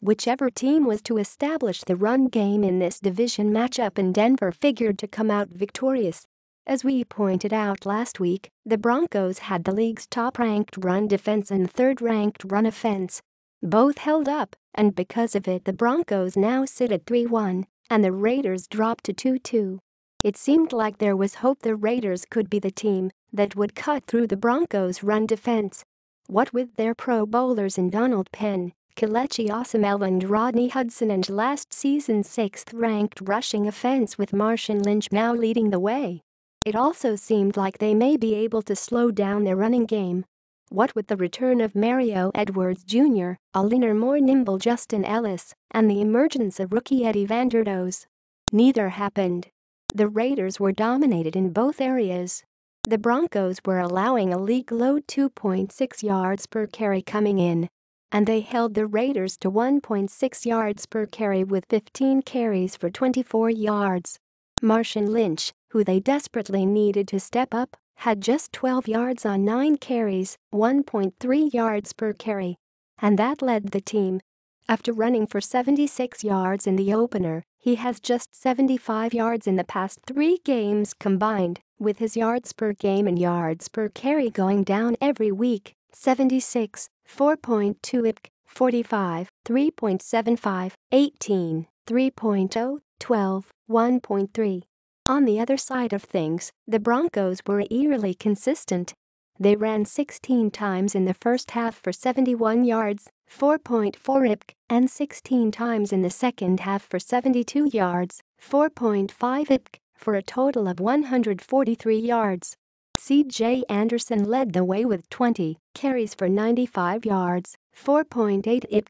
Whichever team was to establish the run game in this division matchup, and Denver figured to come out victorious. As we pointed out last week, the Broncos had the league's top-ranked run defense and third-ranked run offense. Both held up, and because of it the Broncos now sit at 3-1, and the Raiders dropped to 2-2. It seemed like there was hope the Raiders could be the team that would cut through the Broncos' run defense. What with their Pro Bowlers in Donald Penn, Kelechi Osemele and Rodney Hudson, and last season's 6th-ranked rushing offense with Marshawn Lynch now leading the way, it also seemed like they may be able to slow down their running game. What with the return of Mario Edwards Jr., a leaner, more nimble Justin Ellis, and the emergence of rookie Eddie Vanderdoes, neither happened. The Raiders were dominated in both areas. The Broncos were allowing a league-low 2.6 yards per carry coming in, and they held the Raiders to 1.6 yards per carry with 15 carries for 24 yards. Marshawn Lynch, who they desperately needed to step up, had just 12 yards on 9 carries, 1.3 yards per carry. And that led the team. After running for 76 yards in the opener, he has just 75 yards in the past 3 games combined, with his yards per game and yards per carry going down every week: 76, 4.2 IPC, 45, 3.75, 18, 3.0, 12, 1.3. On the other side of things, the Broncos were eerily consistent. They ran 16 times in the first half for 71 yards, 4.4 IPC, and 16 times in the second half for 72 yards, 4.5 IPC, for a total of 143 yards. C.J. Anderson led the way with 20 carries for 95 yards, 4.8 IPC.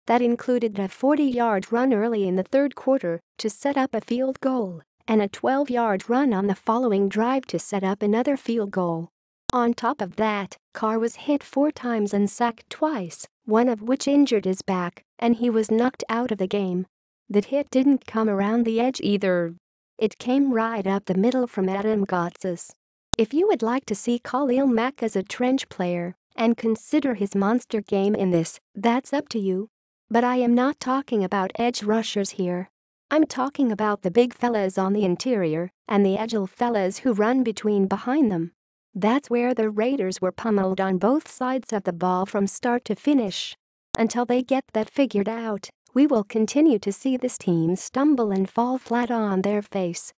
That included a 40-yard run early in the third quarter to set up a field goal, and a 12-yard run on the following drive to set up another field goal. On top of that, Carr was hit 4 times and sacked twice, one of which injured his back, and he was knocked out of the game. That hit didn't come around the edge either. It came right up the middle from Adam Gotsis. If you would like to see Khalil Mack as a trench player and consider his monster game in this, that's up to you. But I am not talking about edge rushers here. I'm talking about the big fellas on the interior and the agile fellas who run behind them. That's where the Raiders were pummeled on both sides of the ball from start to finish. Until they get that figured out, we will continue to see this team stumble and fall flat on their face.